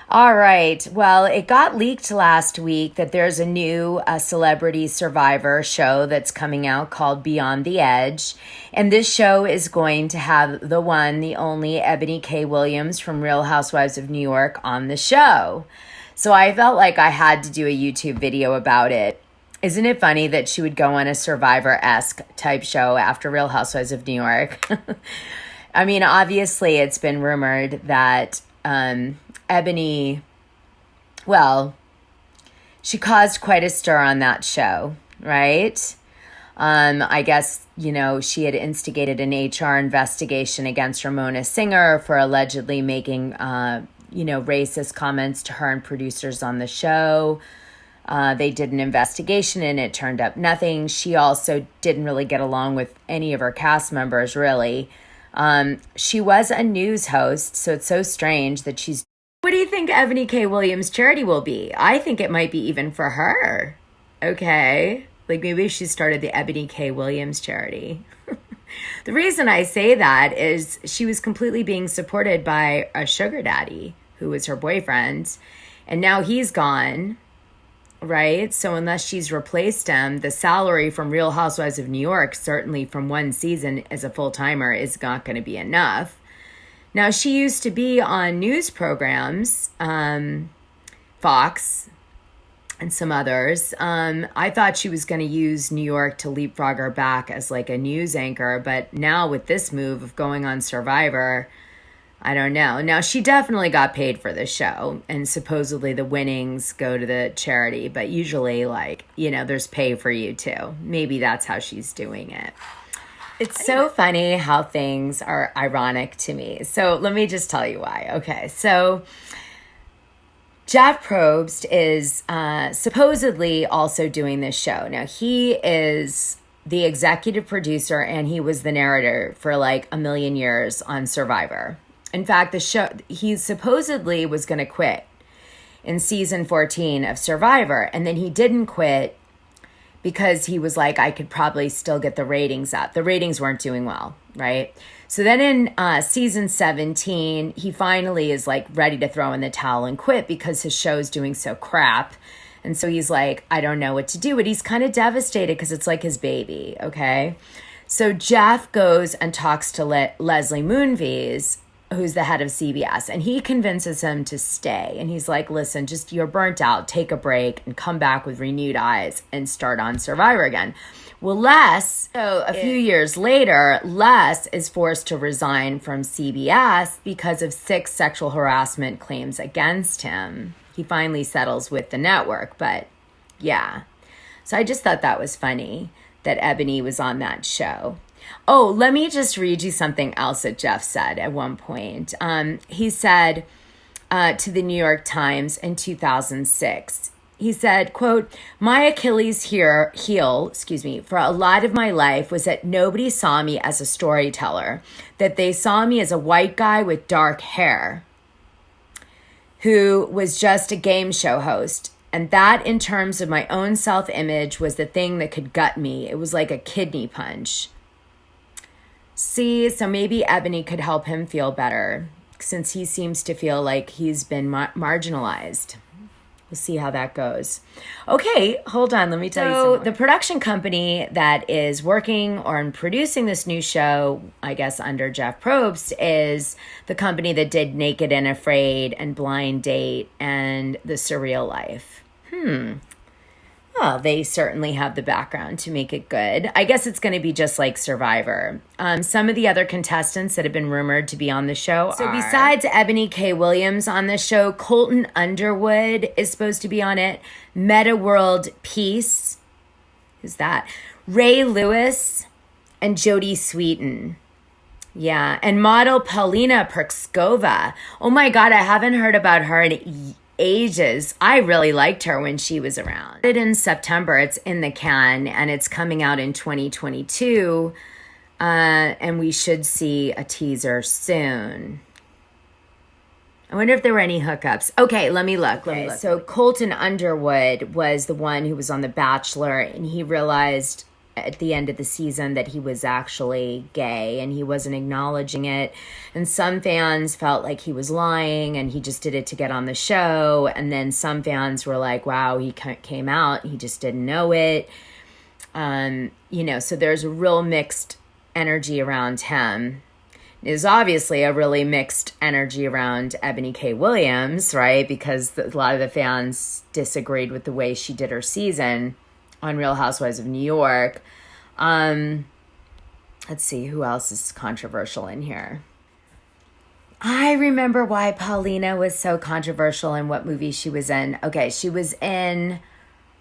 All right. Well, it got leaked last week that there's a new Celebrity Survivor show that's coming out called Beyond the Edge. And this show is going to have the one, the only Ebony K. Williams from Real Housewives of New York on the show. So I felt like I had to do a YouTube video about it. Isn't it funny that she would go on a Survivor-esque type show after Real Housewives of New York? I mean, obviously, it's been rumored that Ebony, well, she caused quite a stir on that show, right? I guess, she had instigated an HR investigation against Ramona Singer for allegedly making, racist comments to her and producers on the show. They did an investigation and it turned up nothing. She also didn't really get along with any of her cast members, really. She was a news host, so it's so strange that she's... What do you think Ebony K. Williams' charity will be? I think it might be even for her. Okay? Like maybe she started the Ebony K. Williams charity. The reason I say that is she was completely being supported by a sugar daddy who was her boyfriend. And now he's gone, right? So unless she's replaced him, the salary from Real Housewives of New York, certainly from one season as a full-timer, is not going to be enough. Now, she used to be on news programs, Fox and some others. I thought she was going to use New York to leapfrog her back as like a news anchor. But now with this move of going on Survivor, I don't know. Now, she definitely got paid for the show. And supposedly the winnings go to the charity. But usually, there's pay for you too. Maybe that's how she's doing it. It's so funny how things are ironic to me. So let me just tell you why. Okay, so Jeff Probst is supposedly also doing this show. Now, he is the executive producer and he was the narrator for like a million years on Survivor. In fact, the show, he supposedly was going to quit in season 14 of Survivor, and then he didn't quit because he was like, I could probably still get the ratings up. The ratings weren't doing well, right? So then in season 17, he finally is like ready to throw in the towel and quit because his show's doing so crap. And so he's like, I don't know what to do. But he's kind of devastated because it's like his baby, okay? So Jeff goes and talks to Leslie Moonves, who's the head of CBS, and he convinces him to stay. And he's like, listen, just you're burnt out, take a break and come back with renewed eyes and start on Survivor again. Well, a few years later, Les is forced to resign from CBS because of 6 sexual harassment claims against him. He finally settles with the network, but yeah. So I just thought that was funny that Ebony was on that show. Oh, let me just read you something else that Jeff said at one point. He said to the New York Times in 2006, he said, quote, my Achilles heel, for a lot of my life was that nobody saw me as a storyteller, that they saw me as a white guy with dark hair who was just a game show host. And that, in terms of my own self-image, was the thing that could gut me. It was like a kidney punch. See, so maybe Ebony could help him feel better since he seems to feel like he's been marginalized. We'll see how that goes. Okay, hold on. Let me tell you something. The production company that is working on producing this new show, I guess under Jeff Probst, is the company that did Naked and Afraid and Blind Date and The Surreal Life. Well, they certainly have the background to make it good. I guess it's going to be just like Survivor. Some of the other contestants that have been rumored to be on the show are... So besides Ebony K. Williams on the show, Colton Underwood is supposed to be on it. Meta World Peace. Who's that? Ray Lewis and Jodie Sweetin. Yeah, and model Paulina Perskova. Oh my God, I haven't heard about her in ages. I really liked her when she was around. In September, it's in the can, and it's coming out in 2022, and we should see a teaser soon. I wonder if there were any hookups. Okay, let me look. So Colton Underwood was the one who was on The Bachelor, and he realized at the end of the season that he was actually gay, and he wasn't acknowledging it. And some fans felt like he was lying and he just did it to get on the show. And then some fans were like, wow, he came out, he just didn't know it. So there's a real mixed energy around him. There's obviously a really mixed energy around Eboni K. Williams, right? Because a lot of the fans disagreed with the way she did her season on Real Housewives of New York. Let's see, who else is controversial in here? I remember why Paulina was so controversial and what movie she was in. Okay, she was in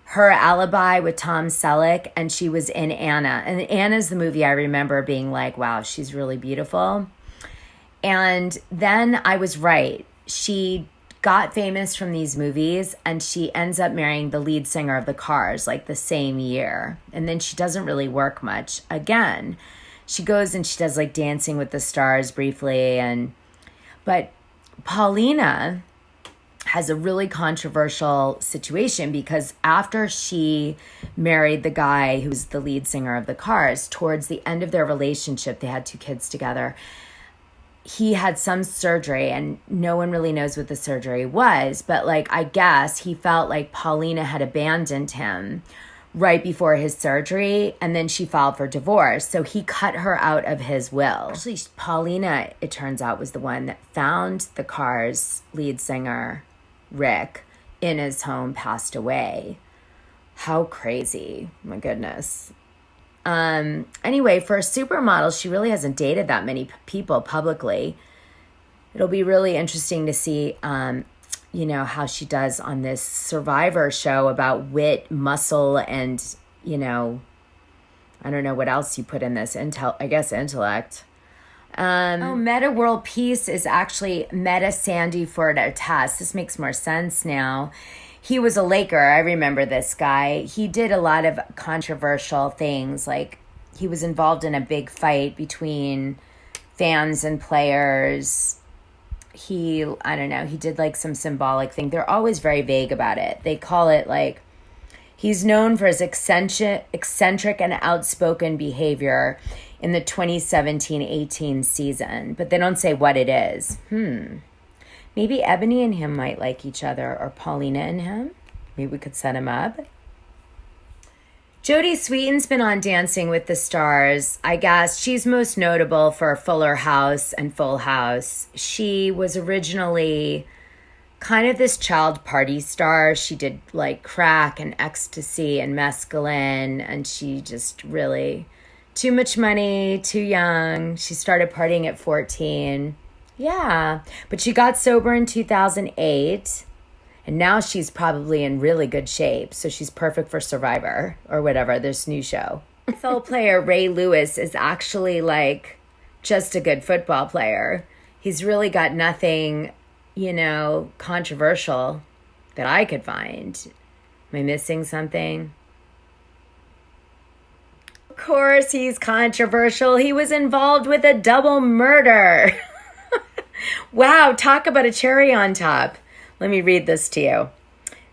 Her Alibi with Tom Selleck, and she was in Anna. And Anna's the movie I remember being like, wow, she's really beautiful. And then I was right. She got famous from these movies, and she ends up marrying the lead singer of the Cars like the same year. And then she doesn't really work much again. She goes and she does like Dancing with the Stars briefly. But Paulina has a really controversial situation because after she married the guy who's the lead singer of the Cars, towards the end of their relationship, they had 2 kids together, he had some surgery, and no one really knows what the surgery was, but like, I guess he felt like Paulina had abandoned him right before his surgery, and then she filed for divorce. So he cut her out of his will. Actually, Paulina, it turns out, was the one that found the Cars lead singer, Rick, in his home, passed away. How crazy. My goodness. Anyway, for a supermodel, she really hasn't dated that many people publicly. It'll be really interesting to see, how she does on this Survivor show about wit, muscle, and, I don't know what else you put in this, intellect. Meta World Peace is actually Meta Sandy Fortas. This makes more sense now. He was a Laker. I remember this guy. He did a lot of controversial things. Like, he was involved in a big fight between fans and players. He did like some symbolic thing. They're always very vague about it. They call it like, he's known for his eccentric and outspoken behavior in the 2017-18 season, but they don't say what it is. Maybe Ebony and him might like each other, or Paulina and him. Maybe we could set him up. Jodie Sweetin's been on Dancing with the Stars. I guess she's most notable for Fuller House and Full House. She was originally kind of this child party star. She did like crack and ecstasy and mescaline, and she just really, too much money, too young. She started partying at 14. Yeah, but she got sober in 2008, and now she's probably in really good shape, so she's perfect for Survivor or whatever, this new show. NFL player Ray Lewis is actually like just a good football player. He's really got nothing, controversial that I could find. Am I missing something? Of course he's controversial. He was involved with a double murder. Wow, talk about a cherry on top. Let me read this to you.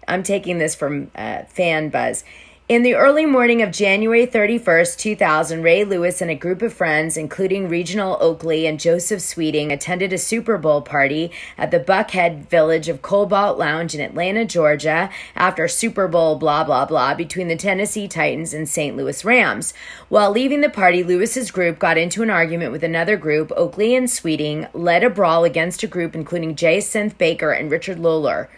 I'm taking this from Fan Buzz. In the early morning of January 31st, 2000, Ray Lewis and a group of friends, including Regional Oakley and Joseph Sweeting, attended a Super Bowl party at the Buckhead Village of Cobalt Lounge in Atlanta, Georgia, after Super Bowl blah, blah, blah, between the Tennessee Titans and St. Louis Rams. While leaving the party, Lewis's group got into an argument with another group. Oakley and Sweeting led a brawl against a group including Jay Synth Baker and Richard Lawler,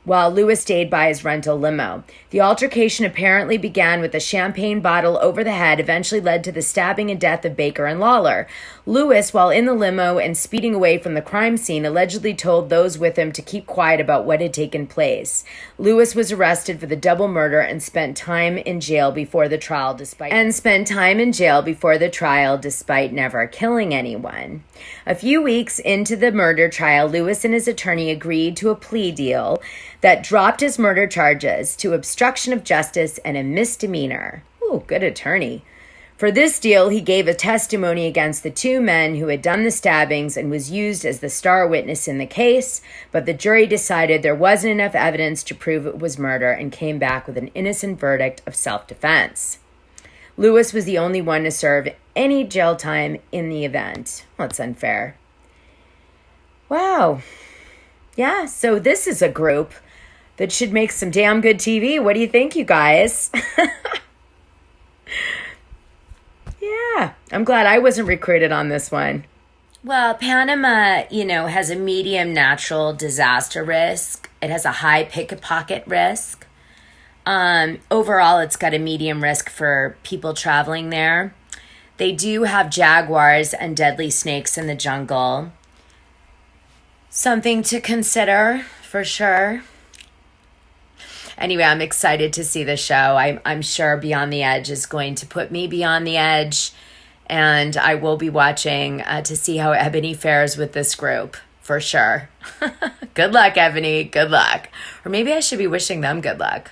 while Lewis stayed by his rental limo. The altercation apparently began with a champagne bottle over the head, eventually led to the stabbing and death of Baker and Lawler. Lewis, while in the limo and speeding away from the crime scene, allegedly told those with him to keep quiet about what had taken place. Lewis was arrested for the double murder and spent time in jail before the trial despite never killing anyone. A few weeks into the murder trial, Lewis and his attorney agreed to a plea deal that dropped his murder charges to obstruction of justice and a misdemeanor. Ooh, good attorney. For this deal, he gave a testimony against the 2 men who had done the stabbings and was used as the star witness in the case, but the jury decided there wasn't enough evidence to prove it was murder and came back with an innocent verdict of self-defense. Lewis was the only one to serve any jail time in the event. Well, that's unfair. Wow. Yeah, so this is a group that should make some damn good TV. What do you think, you guys? Yeah, I'm glad I wasn't recruited on this one. Well, Panama, has a medium natural disaster risk. It has a high pickpocket risk. Overall, it's got a medium risk for people traveling there. They do have jaguars and deadly snakes in the jungle. Something to consider, for sure. Anyway, I'm excited to see the show. I'm sure Beyond the Edge is going to put me beyond the edge, and I will be watching to see how Ebony fares with this group, for sure. Good luck, Ebony. Good luck. Or maybe I should be wishing them good luck.